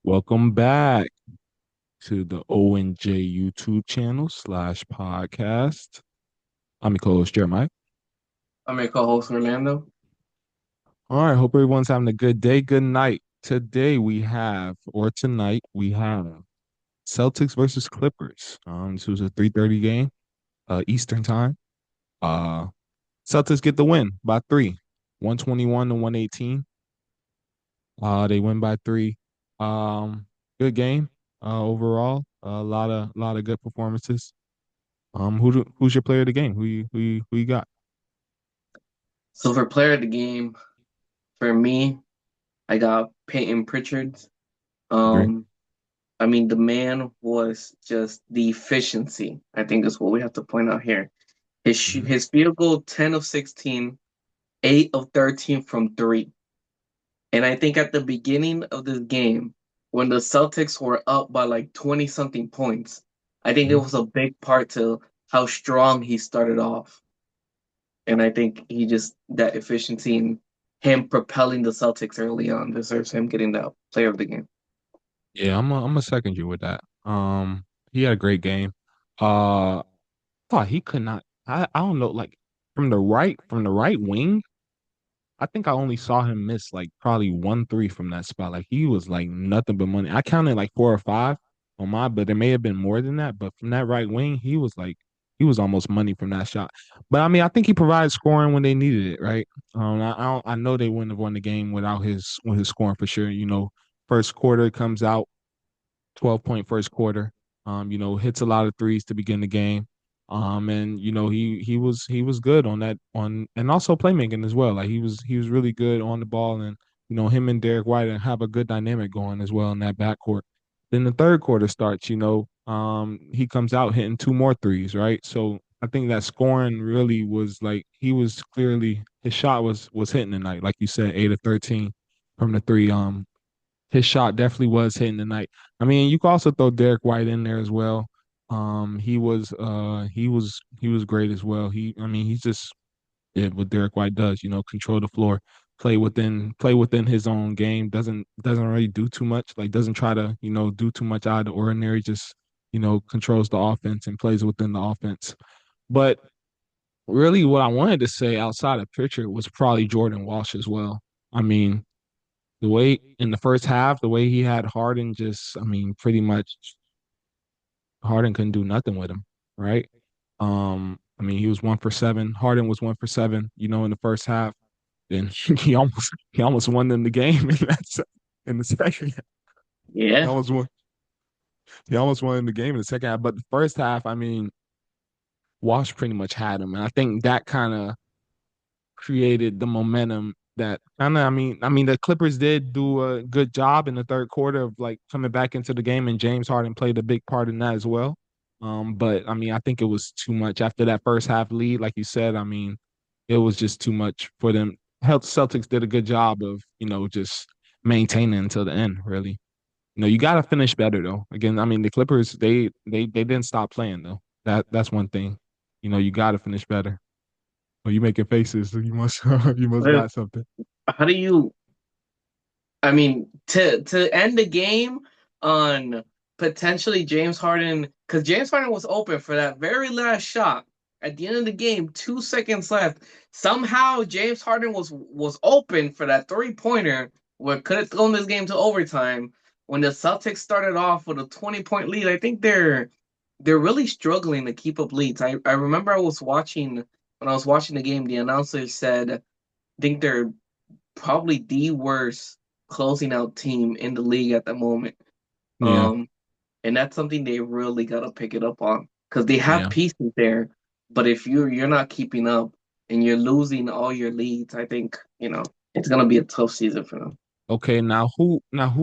Welcome back to the ONJ YouTube channel slash podcast. I'm your co-host Jeremiah. I'm your co-host Orlando. All right, hope everyone's having a good day, good night. Today we have, or tonight we have Celtics versus Clippers. This was a 3:30 game, Eastern time. Uh, Celtics get the win by three, 121 to 118. They win by three. Good game, overall. A lot of good performances. Who's your player of the game? Who you got? So for player of the game, for me, I got Payton Pritchard. Agree. Um, I mean the man was just the efficiency. I think is what we have to point out here. Hmm. His field goal 10 of 16, 8 of 13 from three. And I think at the beginning of this game, when the Celtics were up by like 20 something points, I think it Hmm. was a big part to how strong he started off. And I think he just that efficiency and him propelling the Celtics early on deserves him getting the player of the game. Yeah, I'm a second you with that. He had a great game. Uh, thought he could not. I don't know, like from the right wing. I think I only saw him miss like probably 1 3 from that spot. Like he was like nothing but money. I counted like 4 or 5 on my, but there may have been more than that. But from that right wing, he was almost money from that shot. But I mean, I think he provided scoring when they needed it, right? I know they wouldn't have won the game without his scoring for sure. First quarter comes out, 12-point first quarter. Hits a lot of threes to begin the game. And he was good on that on and also playmaking as well. Like he was really good on the ball, and him and Derek White have a good dynamic going as well in that backcourt. Then the third quarter starts, he comes out hitting two more threes, right? So I think that scoring really was like he was clearly his shot was hitting tonight, like you said, 8 of 13 from the three. His shot definitely was hitting tonight. I mean, you could also throw Derek White in there as well. He was great as well. I mean, he's just did what Derek White does, control the floor, play within his own game, doesn't really do too much, like doesn't try to, do too much out of the ordinary, just, controls the offense and plays within the offense. But really what I wanted to say outside of Pritchard was probably Jordan Walsh as well. I mean, the way in the first half, the way he had Harden just, I mean, pretty much Harden couldn't do nothing with him, right? I mean, he was 1 for 7. Harden was 1 for 7, in the first half. Then he almost won them the game in the second. He Yeah, almost won. He almost won the game in the second half. But the first half, I mean, Walsh pretty much had him, and I think that kind of created the momentum that kind of I mean the Clippers did do a good job in the third quarter of like coming back into the game, and James Harden played a big part in that as well. But I mean I think it was too much after that first half lead, like you said. I mean, it was just too much for them. Health Celtics did a good job of, just maintaining until the end, really. You got to finish better though. Again, I mean the Clippers, they didn't stop playing though. That's one thing. You got to finish better. Oh, you making faces. So you must you must Well, got something. how do you? I mean, to end the game on potentially James Harden, because James Harden was open for that very last shot at the end of the game, 2 seconds left. Somehow James Harden was open for that 3 pointer, what could have thrown this game to overtime. When the Celtics started off with a 20 point lead, I think they're really struggling to keep up leads. I remember when I was watching the game, the announcer said, I think they're probably the worst closing out team in the league at the moment. Yeah, Um, and that's something they really gotta pick it up on because they have yeah. pieces there, but if you're not keeping up and you're losing all your leads, I think it's gonna be a tough season for them. Okay, now who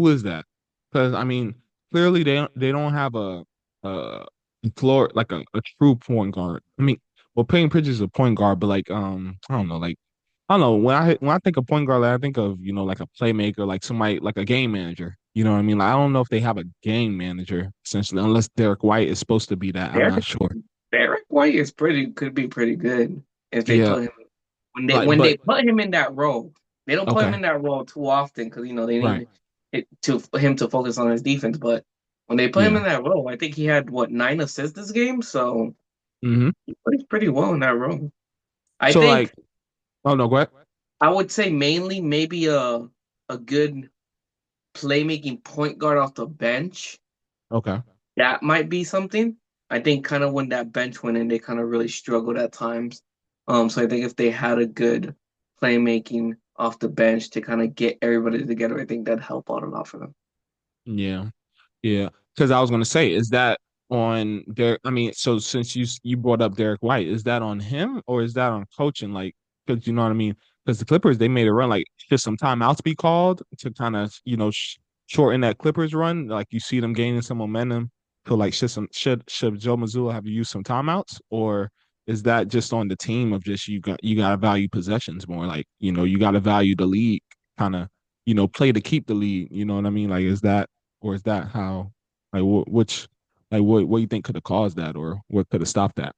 is that? Because I mean, clearly they don't have a floor like a true point guard. I mean, well, Payton Pritchard is a point guard, but like I don't know, like I don't know when I think of point guard, like, I think of like a playmaker, like somebody like a game manager. You know what I mean? Like I don't know if they have a game manager essentially, unless Derek White is supposed to be that. I'm not Derek sure. Derek White is pretty could be pretty good if they Yeah, put him when they like when but they put him in that role. They don't put him okay, in that role too often because they right. need. to for him to focus on his defense. But when they put him Yeah. in that role, I think he had what 9 assists this game, so Hmm. he played pretty well in that role. I So like, think oh no, go ahead. I would say mainly maybe a good playmaking point guard off the bench. Okay. That might be something. I think kind of when that bench went in, they kind of really struggled at times. So I think if they had a good playmaking off the bench to kind of get everybody together, I think that'd help out a lot for them. Yeah. Yeah, because I was gonna say, is that on Derek? I mean, so since you brought up Derek White, is that on him or is that on coaching? Like, because you know what I mean? Because the Clippers they made a run, like should some timeouts be called to kind of shorten that Clippers run? Like you see them gaining some momentum. So like should Joe Mazzulla have used some timeouts, or is that just on the team of just you got to value possessions more? Like you got to value the lead, kind of play to keep the lead. You know what I mean? Like is that or is that how like which like what you think could have caused that or what could have stopped that?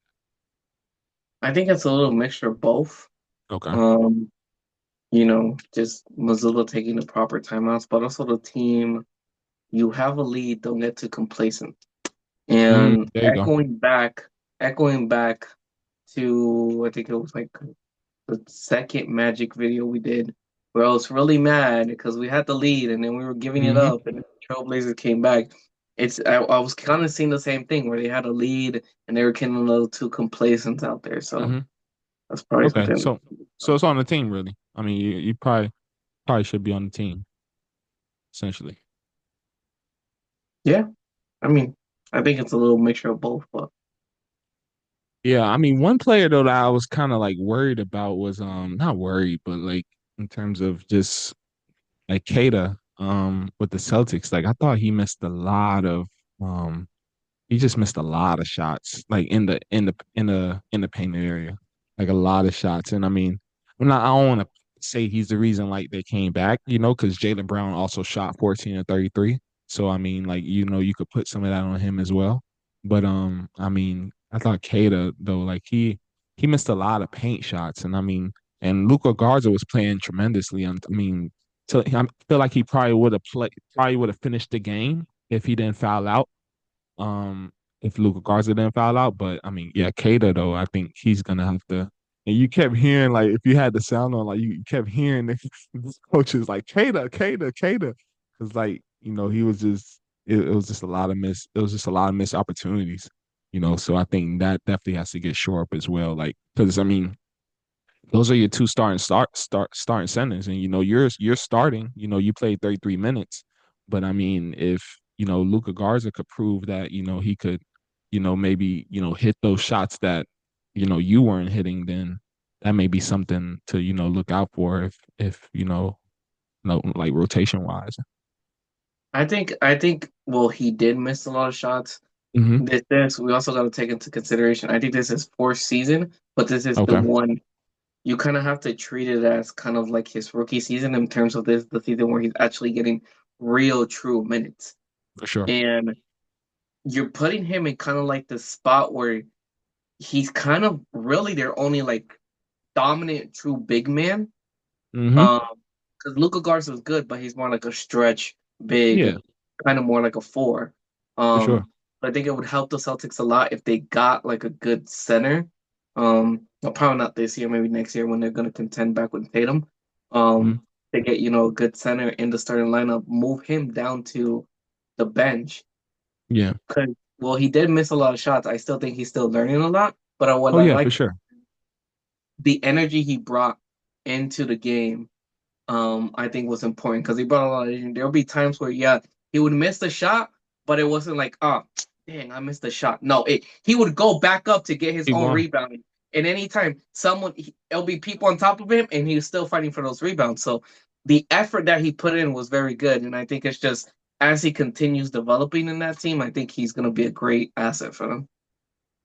I think it's a little mixture of both. Okay. Um, just Missoula taking the proper timeouts, but also the team, you have a lead, don't get too complacent. And There you go. echoing back to I think it was like the second Magic video we did, where I was really mad because we had the lead and then we were giving it Hmm. up, and the Trailblazers came back. I was kind of seeing the same thing where they had a lead and they were getting a little too complacent out there. So Hmm. that's probably Okay. something. So it's on the team really. I mean, you probably should be on the team essentially. Yeah, I mean, I think it's a little mixture of both, but Yeah, I mean, one player though that I was kind of like worried about was not worried, but like in terms of just like Kata with the Celtics, like I thought he missed a lot of um he just missed a lot of shots, like in the painted area, like a lot of shots. And I mean, I don't want to say he's the reason like they came back, because Jaylen Brown also shot 14 and 33. So I mean, like you could put some of that on him as well. But I mean, I thought Kata though, like he missed a lot of paint shots, and I mean, and Luka Garza was playing tremendously. I mean, I feel like he probably would have finished the game if he didn't foul out if Luka Garza didn't foul out. But I mean, yeah, Kata though, I think he's gonna have to. And you kept hearing like if you had the sound on, like you kept hearing the coaches like Kata, because like he was just it was just a lot of missed opportunities. So I think that definitely has to get shore up as well. Like because I mean those are your two starting centers, and you're starting. You played 33 minutes, but I mean, if Luka Garza could prove that he could, maybe hit those shots that you weren't hitting, then that may be something to look out for if no like rotation wise. I think well he did miss a lot of shots. Hmm. This we also got to take into consideration. I think this is fourth season, but this is the Okay, one you kind of have to treat it as kind of like his rookie season in terms of this the season where he's actually getting real true minutes. for sure. And you're putting him in kind of like the spot where he's kind of really their only like dominant true big man. Hmm. Um, because Luka Garza is good, but he's more like a stretch big, Yeah, kind of more like a four. for sure. I think it would help the Celtics a lot if they got like a good center. Well, probably not this year, maybe next year when they're going to contend back with Tatum. Hmm. To get a good center in the starting lineup, move him down to the bench. Yeah. Cause well, he did miss a lot of shots. I still think he's still learning a lot. But what Oh I yeah, for like sure. the energy he brought into the game I think was important because he brought a lot of energy. There'll be times where, yeah, he would miss the shot, but it wasn't like, oh, dang, I missed the shot. No, he would go back up to get his Keep own going. rebound. And anytime it'll be people on top of him, and he was still fighting for those rebounds. So the effort that he put in was very good. And I think it's just as he continues developing in that team, I think he's going to be a great asset for them.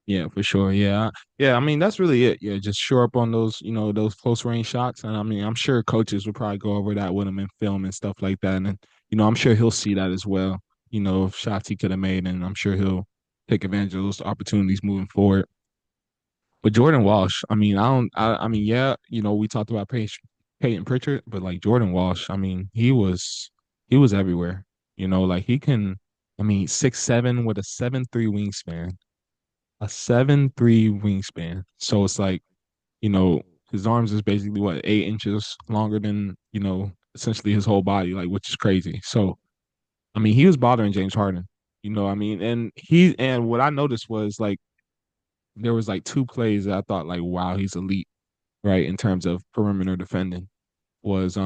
Yeah, for sure. Yeah. Yeah. I mean, that's really it. Yeah. Just shore up on those, those close range shots. And I mean, I'm sure coaches will probably go over that with him in film and stuff like that. And, I'm sure he'll see that as well, of shots he could have made. And I'm sure he'll take advantage of those opportunities moving forward. But Jordan Walsh, I mean, I mean, yeah, we talked about Payton Pritchard, but like Jordan Walsh, I mean, he was everywhere. Like he can. I mean, 6'7" with a 7'3" wingspan, a 7'3" wingspan. So it's like you know his arms is basically what 8 inches longer than essentially his whole body, like which is crazy. So I mean, he was bothering James Harden. I mean, and what I noticed was like there was like two plays that I thought like, wow, he's elite, right, in terms of perimeter defending. It was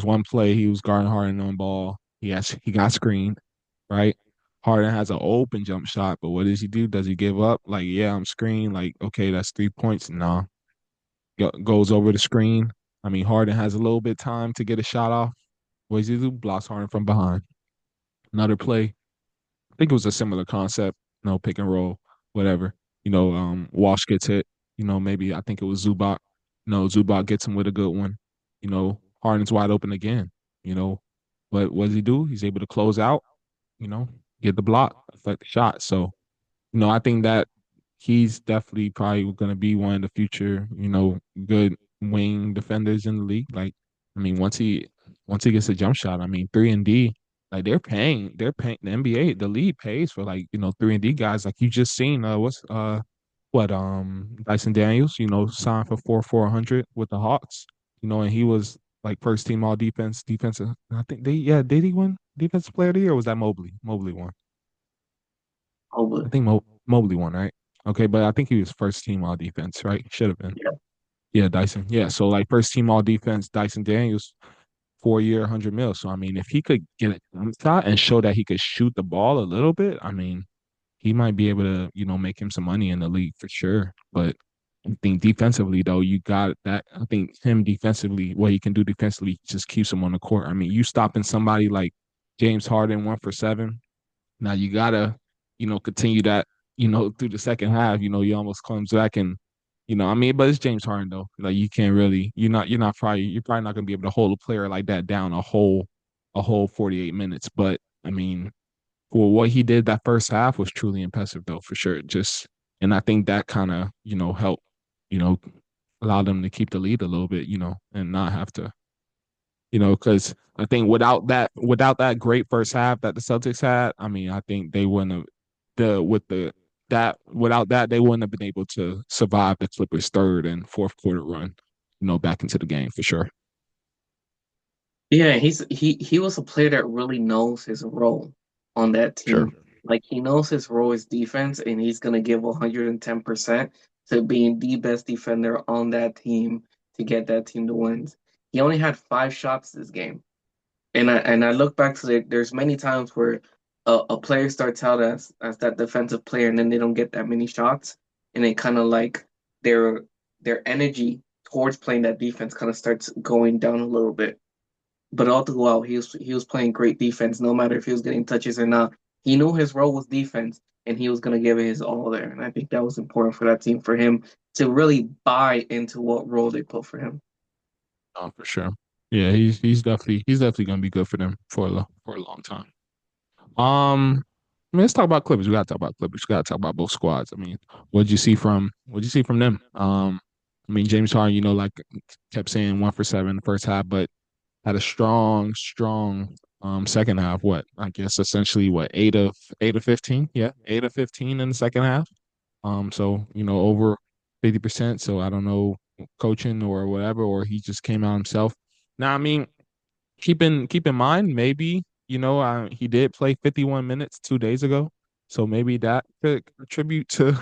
one play he was guarding Harden on ball. He got screened, right? Harden has an open jump shot, but what does he do? Does he give up? Like, yeah, I'm screened. Like, okay, that's 3 points. No, goes over the screen. I mean, Harden has a little bit time to get a shot off. What does he do? Blocks Harden from behind. Another play, I think it was a similar concept, pick and roll, whatever. Walsh gets hit. Maybe I think it was Zubac. Zubac gets him with a good one. Harden's wide open again. You know, but what does he do? He's able to close out. You know, get the block, affect the shot. So I think that he's definitely probably going to be one of the future, good wing defenders in the league. Like, I mean, once he gets a jump shot, I mean, 3 and D, like they're paying the NBA, the league pays for like 3 and D guys. Like you just seen, Dyson Daniels, signed for 400 with the Hawks, and he was like first team all defensive. I think did he win defensive player of the year? Or was that Mobley? Mobley won. I Probably. think Mobley won, right? Okay, but I think he was first team all defense, right? Should have been. Yeah. Yeah, Dyson. Yeah, so like first team all defense, Dyson Daniels, 4 year, 100 mil. So I mean, if he could get a jump shot and show that he could shoot the ball a little bit, I mean, he might be able to, make him some money in the league for sure. But I think defensively though, you got that. I think him defensively, what he can do defensively, just keeps him on the court. I mean, you stopping somebody like James Harden 1 for 7. Now you gotta, continue that, through the second half. You almost comes back and, I mean, but it's James Harden though. Like you can't really, you're probably not gonna be able to hold a player like that down a whole 48 minutes. But I mean, for what he did that first half was truly impressive though, for sure. And I think that kind of, helped, you know, allow them to keep the lead a little bit, and not have to because I think without that great first half that the Celtics had, I mean, I think they wouldn't have the with the that without that they wouldn't have been able to survive the Clippers' third and fourth quarter run, back into the game for sure. Yeah, he was a player that really knows his role on that Sure. team. Like he knows his role is defense, and he's gonna give 110% to being the best defender on that team to get that team to wins. He only had 5 shots this game, and I look back to there's many times where a player starts out as that defensive player, and then they don't get that many shots, and it kind of like their their energy towards playing that defense kind of starts going down a little bit. But all throughout, he was playing great defense, no matter if he was getting touches or not. He knew his role was defense, and he was going to give it his all there. And I think that was important for that team, for him to really buy into what role they put for him. For sure. Yeah, he's definitely gonna be good for them for a long time. I mean, let's talk about Clippers. We gotta talk about Clippers. We gotta talk about both squads. I mean, what'd you see from them? I mean, James Harden, like kept saying 1 for 7 the first half, but had a strong second half. What I guess essentially what 8 of 15? Yeah, 8 of 15 in the second half. So over 50%. So I don't know coaching or whatever, or he just came out himself. Now, I mean, keep in mind, maybe he did play 51 minutes 2 days ago, so maybe that could contribute to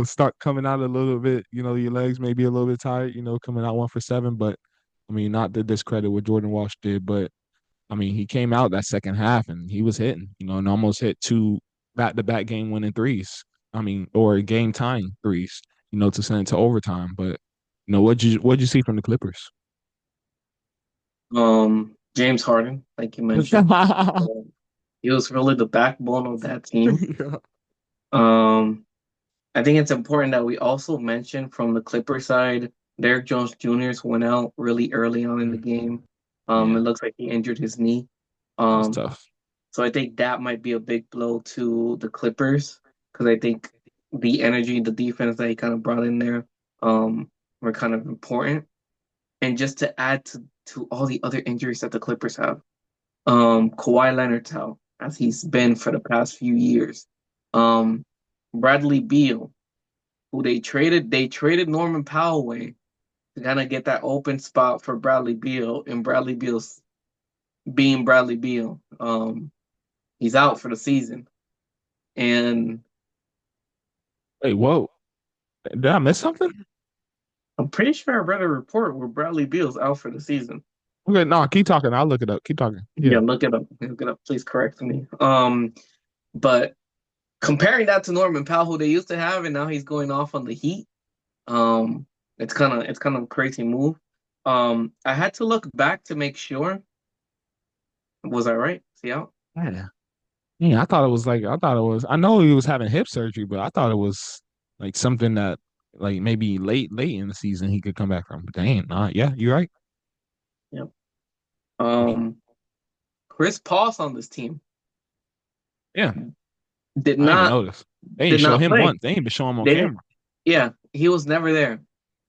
start coming out a little bit. Your legs may be a little bit tired. Coming out 1 for 7, but I mean, not to discredit what Jordan Walsh did, but I mean, he came out that second half and he was hitting, and almost hit two back-to-back game winning threes. I mean, or game tying threes, to send it to overtime. But what'd you see from the Clippers? James Harden, like you mentioned, he was really the backbone of that team. Yeah. Um, I think it's important that we also mention from the Clipper side, Derrick Jones Jr. went out really early on in the Mm, game. It yeah, looks like he injured his knee. that's Um, tough. so I think that might be a big blow to the Clippers because I think the energy, the defense that he kind of brought in there, were kind of important. And just to add to all the other injuries that the Clippers have. Kawhi Leonard's out, as he's been for the past few years. Um, Bradley Beal, who they traded Norman Powell away to kind of get that open spot for Bradley Beal, and Bradley Beal's being Bradley Beal. He's out for the season, and Wait, whoa. Did I miss something? I'm pretty sure I read a report where Bradley Beal's out for the season. Okay, no, keep talking. I'll look it up. Keep talking. Yeah, Yeah. look it up. Look it up. Please correct me. But comparing that to Norman Powell, who they used to have, and now he's going off on the Heat. Um, it's kind of a crazy move. I had to look back to make sure. Was I right? See out? Yeah. Yeah, I thought it was I know he was having hip surgery, but I thought it was like something that like maybe late in the season he could come back from. But dang, nah, yeah, you're right. Yep. Um, Chris Paul's on this team Yeah, did I didn't even not notice. They ain't did show not him play. once. They ain't been showing him on They didn't. camera. Yeah, he was never there.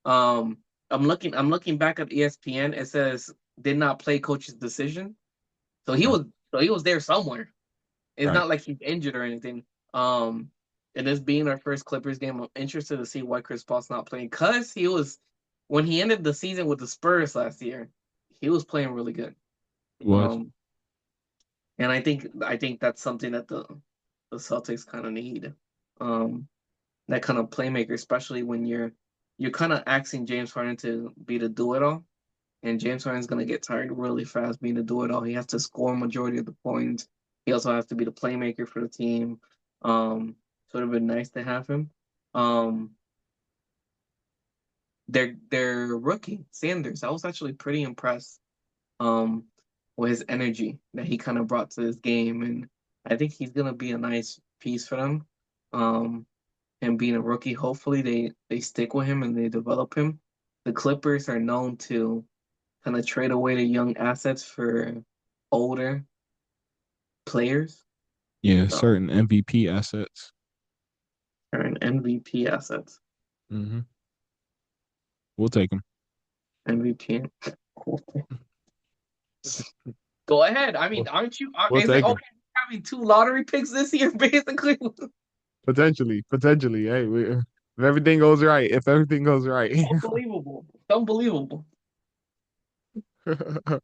I'm looking back at ESPN. It says did not play coach's decision. So he Okay. was so he was there somewhere. It's Right. not like he's injured or anything. And this being our first Clippers game, I'm interested to see why Chris Paul's not playing. Cause he was when he ended the season with the Spurs last year, he was playing really good. It was. Um, and I think that's something that the Celtics kind of need. Um, that kind of playmaker, especially when you're kind of asking James Harden to be the do it all. And James Harden's gonna get tired really fast being the do it all. He has to score majority of the points. He also has to be the playmaker for the team. So it would have been nice to have him. Um, their rookie Sanders, I was actually pretty impressed um with his energy that he kind of brought to this game, and I think he's gonna be a nice piece for them. Um, and being a rookie, hopefully they stick with him and they develop him. The Clippers are known to kind of trade away the young assets for older players. Yeah, So, certain MVP assets. or an MVP assets. Hmm. We'll take him. MVP. Cool. Go ahead. I mean, We'll, aren't you? we'll Is it take him. okay having two lottery picks this year, basically? Potentially, potentially. Hey, if everything goes right, if everything goes right. Unbelievable. Unbelievable. But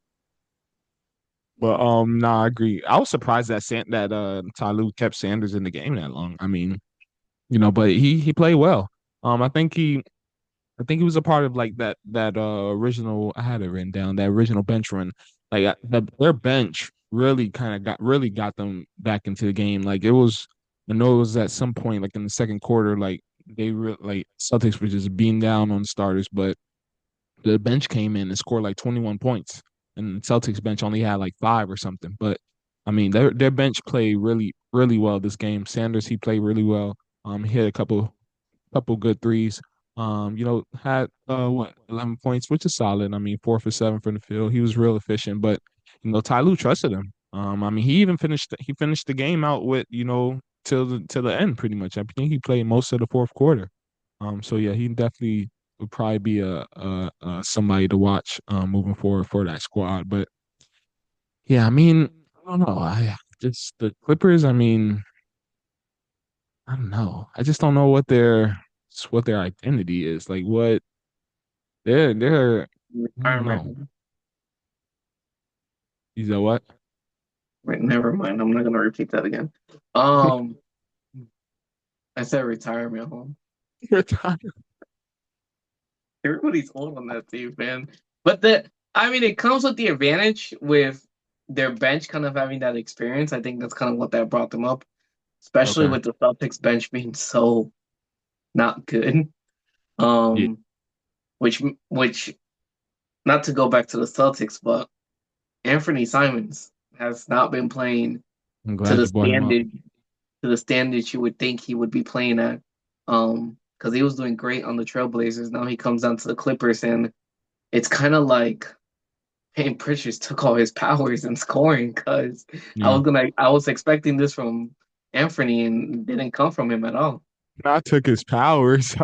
nah, I agree. I was surprised that Tyloo kept Sanders in the game that long. I mean, but he played well. I think he was a part of like that original. I had it written down, that original bench run. Like their bench really got them back into the game. Like it was, I know it was at some point like in the second quarter, like like Celtics were just beating down on starters, but the bench came in and scored like 21 points, and the Celtics bench only had like five or something. But I mean, their bench played really well this game. Sanders, he played really well. He hit a couple good threes. Had 11 points, which is solid. I mean, 4 for 7 from the field. He was real efficient, but Ty Lue trusted him. I mean, he finished the game out with till the end pretty much. I think he played most of the fourth quarter. So yeah, he definitely would probably be a somebody to watch moving forward for that squad. But yeah, I mean, I don't know. I just the Clippers. I mean, I don't know. I just don't know what their identity is. Like what they're I don't know. Retirement. You know what? Wait, never mind. I'm not gonna repeat that again. Um, I said retirement home. You're tired. Everybody's old on that team, man. But I mean, it comes with the advantage with their bench kind of having that experience. I think that's kind of what that brought them up, especially Okay. with the Celtics bench being so not good. Yeah. Um, which not to go back to the Celtics, but Anthony Simons has not been playing I'm to glad the you brought him up. standard to the standard you would think he would be playing at. Because he was doing great on the Trailblazers. Now he comes down to the Clippers, and it's kind of like Payton Pritchard took all his powers in scoring. Because Yeah. I was expecting this from Anthony, and it didn't come from him at all. I took his powers.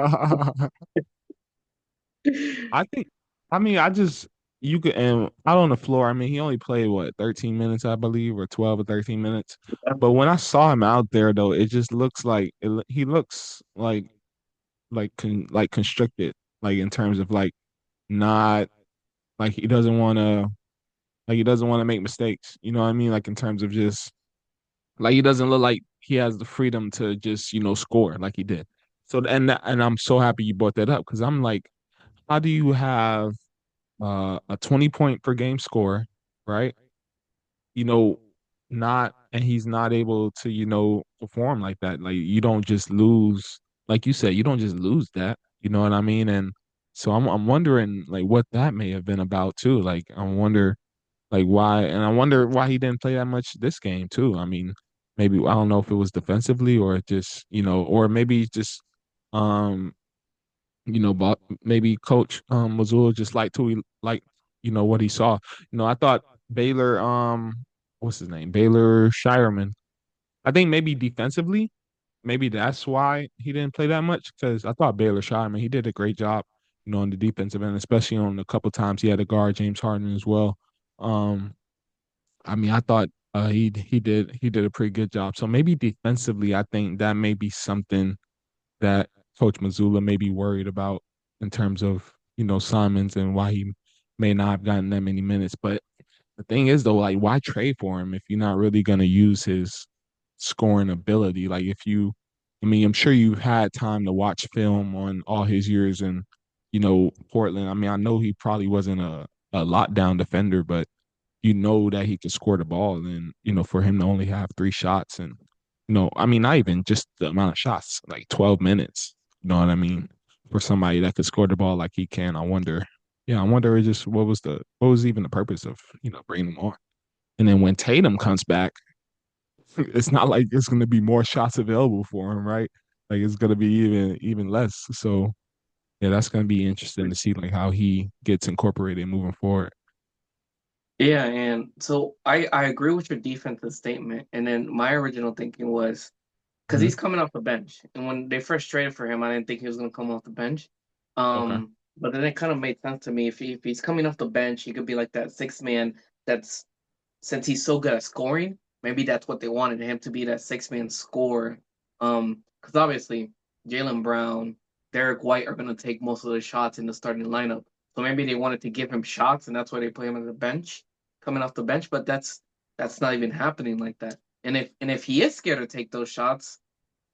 I think I mean I just you could and out on the floor. I mean, he only played what 13 minutes, I believe, or 12 or 13 minutes. But when I saw him out there, though, it just looks like he looks like constricted, like in terms of like not like he doesn't want to make mistakes. You know what I mean? Like in terms of just like he doesn't look like he has the freedom to just score like he did. So and I'm so happy you brought that up because I'm like, how do you have a 20 point per game score, right? You know, not and he's not able to, perform like that. Like you don't just lose, like you said, you don't just lose that. You know what I mean? And so I'm wondering like what that may have been about too. Like I wonder like why and I wonder why he didn't play that much this game too. I mean, maybe I don't know if it was defensively or just, or maybe just um but maybe Coach Mazzulla just liked who he like, what he saw. I thought Baylor, what's his name? Baylor Shireman. I think maybe defensively, maybe that's why he didn't play that much because I thought Baylor Shireman, he did a great job, on the defensive end, especially on a couple times he had to guard James Harden as well. Um, I mean, I thought he did a pretty good job. So maybe defensively, I think that may be something that Coach Mazzulla may be worried about in terms of, Simons and why he may not have gotten that many minutes. But the thing is though, like why trade for him if you're not really gonna use his scoring ability? Like if you I mean, I'm sure you had time to watch film on all his years in, Portland. I mean, I know he probably wasn't a lockdown defender, but that he could score the ball and for him to only have 3 shots and I mean not even just the amount of shots, like 12 minutes, you know what I mean, for somebody that could score the ball like he can. I wonder just what was even the purpose of bringing him on. And then when Tatum comes back, it's not like it's going to be more shots available for him, right? Like it's going to be even less. So yeah, that's going to be interesting to see like how he gets incorporated moving forward. Yeah, and so I agree with your defensive statement. And then my original thinking was because Hmm. he's coming off the bench, and when they first traded for him, I didn't think he was going to come off the bench. Okay. But then it kind of made sense to me if he's coming off the bench, he could be like that six man. That's since he's so good at scoring, maybe that's what they wanted him to be, that six man scorer. Because obviously Jaylen Brown, Derek White are going to take most of the shots in the starting lineup. So maybe they wanted to give him shots, and that's why they play him on the bench, coming off the bench. But that's not even happening like that. And if he is scared to take those shots,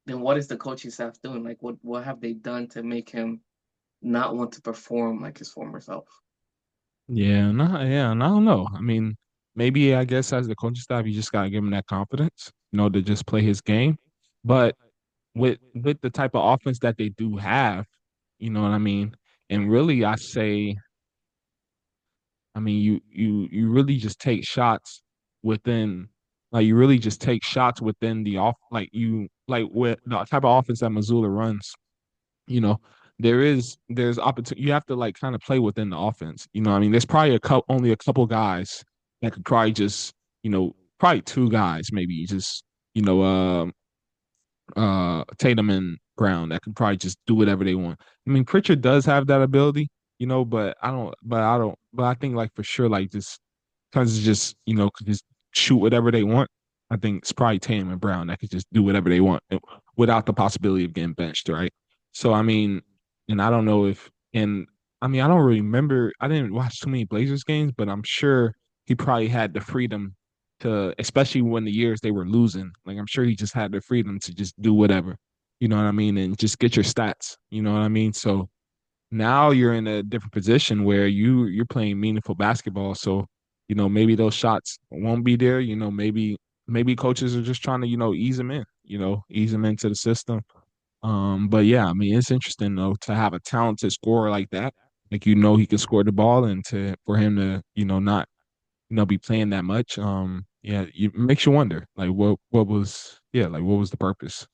then what is the coaching staff doing? Like what have they done to make him not want to perform like his former self? Yeah, and I don't know. I mean, maybe I guess as the coaching staff, you just gotta give him that confidence, to just play his game. But with the type of offense that they do have, you know what I mean? And really I say, I mean, you really just take shots within like you really just take shots within the off like with the type of offense that Missoula runs, you know, there's opportunity. You have to like kind of play within the offense. I mean, there's probably only a couple guys that could probably just, probably two guys maybe just, you know, Tatum and Brown that can probably just do whatever they want. I mean, Pritchard does have that ability, but I think like for sure, like just because it's just, could just shoot whatever they want. I think it's probably Tatum and Brown that could just do whatever they want without the possibility of getting benched, right? So I mean, and I don't know if and I mean I don't really remember. I didn't watch too many Blazers games, but I'm sure he probably had the freedom to, especially when the years they were losing. Like I'm sure he just had the freedom to just do whatever, you know what I mean, and just get your stats, you know what I mean. So now you're in a different position where you're playing meaningful basketball. So maybe those shots won't be there. Maybe coaches are just trying to ease them in, ease them into the system. But yeah, I mean it's interesting though to have a talented scorer like that. Like he can score the ball and to for him to not be playing that much. Yeah, it makes you wonder, like what was the purpose?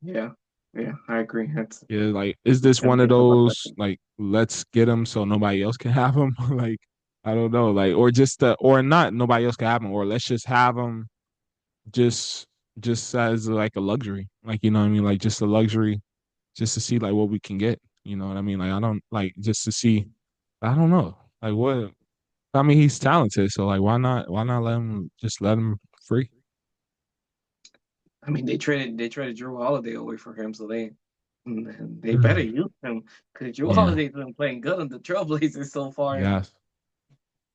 Yeah, yeah, I agree. That's Yeah, like is this gotta one of think about those that. like let's get him so nobody else can have him? Like I don't know, like or just or not nobody else can have him, or let's just have him just just as like a luxury, like you know what I mean, like just a luxury, just to see like what we can get. You know what I mean? Like I don't like just to see. I don't know. Like what? I mean, he's talented, so like, why not let him free? I mean, they traded Drew Holiday away for him, so they better Mm. use him because Drew Yeah. Holiday's been playing good on the Trailblazers so far. Yes.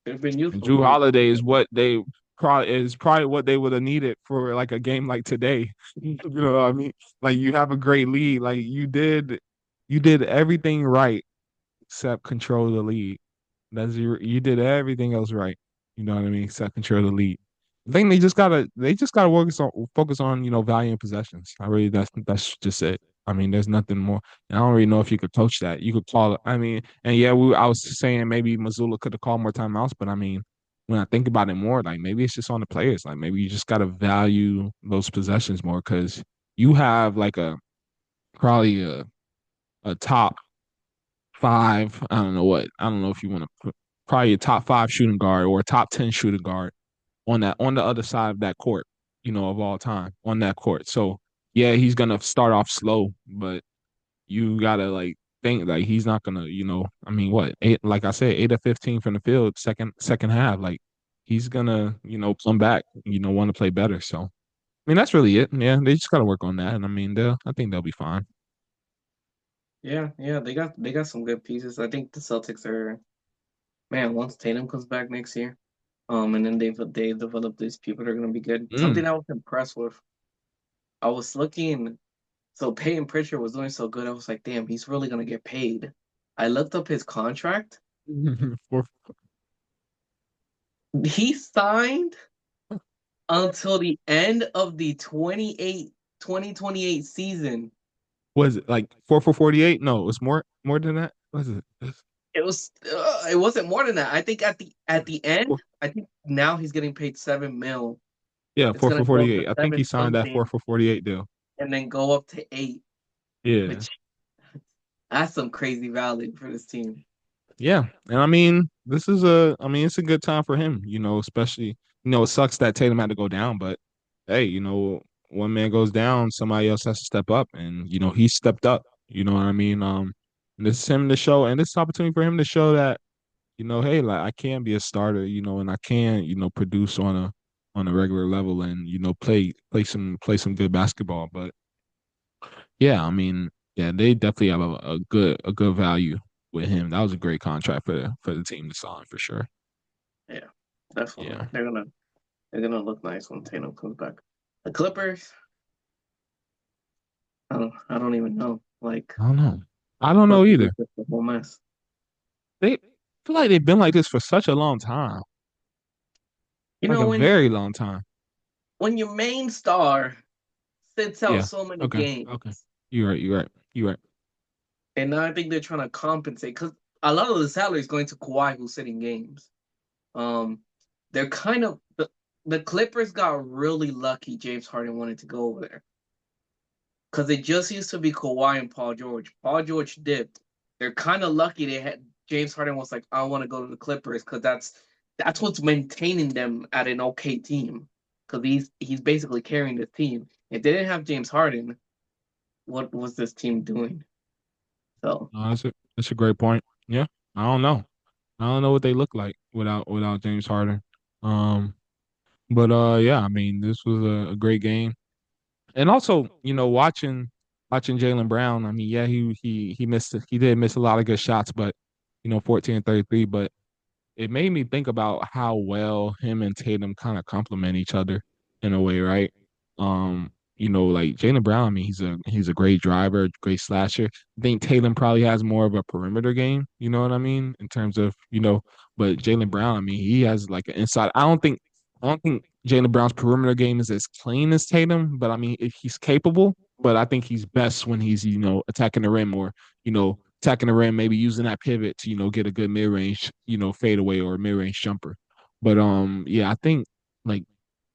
They've been And useful Drew for each Holiday other. is what they probably what they would have needed for like a game like today. You know what I mean? Like you have a great lead. Like you did everything right except control the lead. You did everything else right. You know what I mean? Except control the lead. I think they just gotta focus on, value and possessions. I really that's just it. I mean, there's nothing more. And I don't really know if you could coach that. You could call it. I mean, and yeah, I was saying maybe Missoula could have called more timeouts, but I mean, when I think about it more, like maybe it's just on the players. Like maybe you just gotta value those possessions more because you have like probably a top five. I don't know what. I don't know if you want to put probably a top five shooting guard or a top 10 shooting guard on the other side of that court, of all time on that court. So yeah, he's gonna start off slow, but you gotta like think like he's not gonna, I mean what, eight like I said, 8 of 15 from the field, second half. Like he's gonna, come back, want to play better. So I mean that's really it. Yeah, they just gotta work on that. And I mean I think they'll be fine. Yeah, yeah, they got some good pieces. I think the Celtics are man, once Tatum comes back next year, and then they develop these people that are gonna be good. Mm. Something I was impressed with. I was looking, so Payton Pritchard was doing so good. I was like, damn, he's really gonna get paid. I looked up his contract. For He signed until the end of the 2028 season. was it like 4 for 48? No, it was more than that. Was it? It wasn't more than that. I think at the Four, end, I think now he's getting paid 7 mil. yeah, It's four gonna for go up to 48. I think he seven signed that four something for 48 deal. and then go up to 8, Yeah. which that's some crazy value for this team. Yeah. And I mean, it's a good time for him, especially, it sucks that Tatum had to go down, but hey, one man goes down, somebody else has to step up. And, he stepped up. You know what I mean? And this is him to show, and this is opportunity for him to show that, hey, like I can be a starter, and I can, produce on a regular level and, play some good basketball. But yeah, I mean, yeah, they definitely have a good value with him. That was a great contract for the team to sign for sure. Yeah, definitely. Yeah. They're gonna look nice when Tatum comes back. The Clippers, I don't even know. Like I don't know. I don't know Clippers is either. just a whole mess. They feel like they've been like this for such a long time, You like know a when very long time. when your main star sits out Yeah. so many Okay. games, Okay. You're right. You're right. You're right. and now I think they're trying to compensate because a lot of the salary is going to Kawhi, who's sitting games. Um, they're kind of the Clippers got really lucky. James Harden wanted to go over there because it just used to be Kawhi and Paul George. Paul George dipped. They're kind of lucky they had James Harden was like, I want to go to the Clippers because that's what's maintaining them at an okay team because he's basically carrying the team. If they didn't have James Harden, what was this team doing? So That's a great point. Yeah. I don't know. I don't know what they look like without James Harden. Um, but yeah, I mean, this was a great game. And also, watching Jaylen Brown, I mean, yeah, he did miss a lot of good shots, but 14 and 33, but it made me think about how well him and Tatum kind of complement each other in a way, right? Like Jaylen Brown, I mean, he's a great driver, great slasher. I think Tatum probably has more of a perimeter game, you know what I mean? In terms of, but Jaylen Brown, I mean, he has like an inside. I don't think Jaylen Brown's perimeter game is as clean as Tatum, but I mean, he's capable, but I think he's best when he's, attacking the rim or, attacking the rim, maybe using that pivot to, get a good mid range, fadeaway or mid range jumper. But yeah, I think like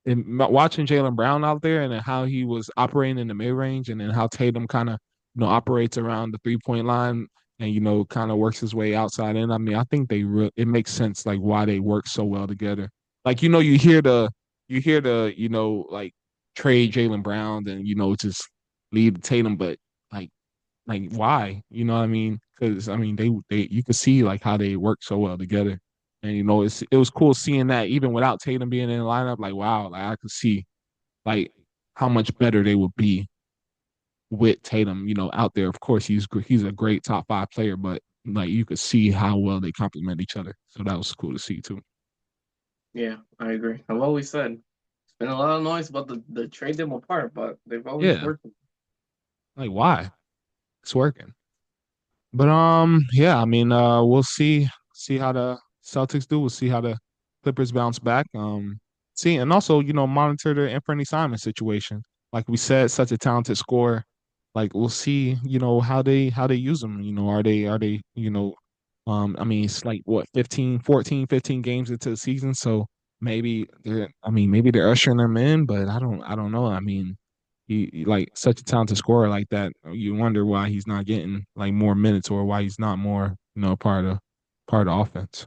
watching Jaylen Brown out there and then how he was operating in the mid range and then how Tatum kind of, operates around the 3 point line and, kind of works his way outside in. I mean, I think it makes sense like why they work so well together. Like, you hear the, like trade Jaylen Brown and, just leave Tatum, but like, why? You know what I mean? because I mean they you could see like how they work so well together, and it was cool seeing that even without Tatum being in the lineup. Like wow, like I could see like how much better they would be with Tatum, out there. Of course, he's a great top five player, but like you could see how well they complement each other. So that was cool to see too. Yeah, I agree. I've always said it's been a lot of noise about the trade them apart, but they've always Yeah, worked. like why? It's working. But yeah, I mean, we'll see how the Celtics do. We'll see how the Clippers bounce back. See, and also, monitor the Anthony Simon situation. Like we said, such a talented scorer. Like we'll see, how they use them. Are they, I mean, it's like what 15 games into the season, so maybe they're ushering them in, but I don't know. I mean, like such a talented scorer like that. You wonder why he's not getting like more minutes or why he's not more, part of the offense.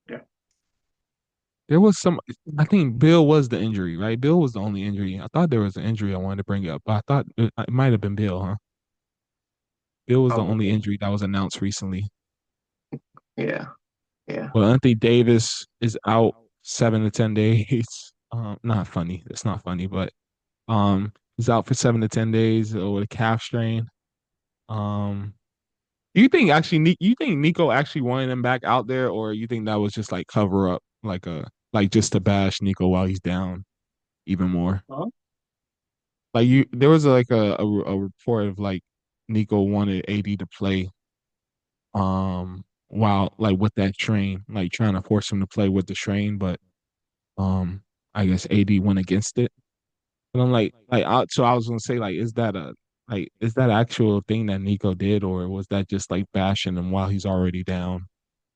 Yeah. There was some. I think Bill was the injury, right? Bill was the only injury. I thought there was an injury I wanted to bring up, but I thought it might have been Bill, huh? Bill was the only Probably. injury that was announced recently. Yeah. Yeah. Well, Anthony Davis is out 7 to 10 days. Not funny. It's not funny, but he's out for 7 to 10 days with a calf strain. Um, Do you think you think Nico actually wanted him back out there, or you think that was just like cover up, like just to bash Nico while he's down even more? Huh? Like there was like a report of like Nico wanted AD to play, while like with that strain, like trying to force him to play with the strain, but um, I guess AD went against it. But I'm so I was gonna say like, is that actual thing that Nico did, or was that just like bashing him while he's already down,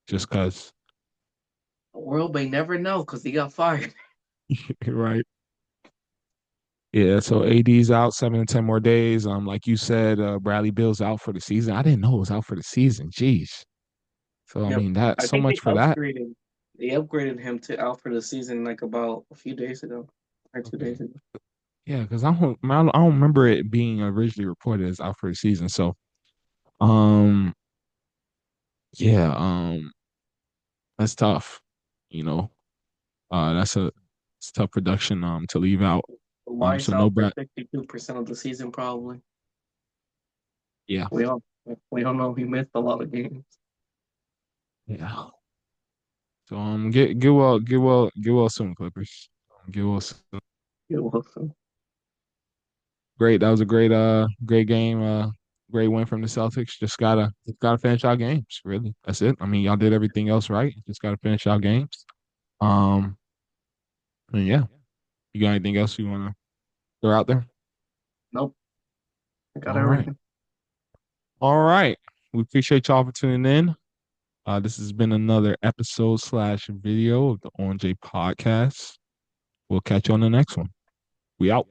just cause? The world may never know because he got fired. Right. Yeah, so AD's out 7 to 10 more days. Like you said, Bradley Bill's out for the season. I didn't know it was out for the season. Jeez. So I Yep. mean that I so think much for that. they upgraded him to out for the season like about a few days ago. Or two Okay. days ago. Yeah, because I don't remember it being originally reported as out for the season. So um yeah, that's tough. You know, it's tough production to leave out. Wise So no out for Brad. 62% of the season probably. Yeah, We all we all know he missed a lot of games. yeah. So get well soon, Clippers. Get well soon. It was Great. That was a great game. Great win from the Celtics. Just gotta finish our games. Really, that's it. I mean, y'all did everything else right. Just gotta finish our games. Um, and yeah, you got anything else you wanna throw out there? nope. I got All right, everything. all right. We appreciate y'all for tuning in. This has been another episode slash video of the ONJ podcast. We'll catch you on the next one. We out.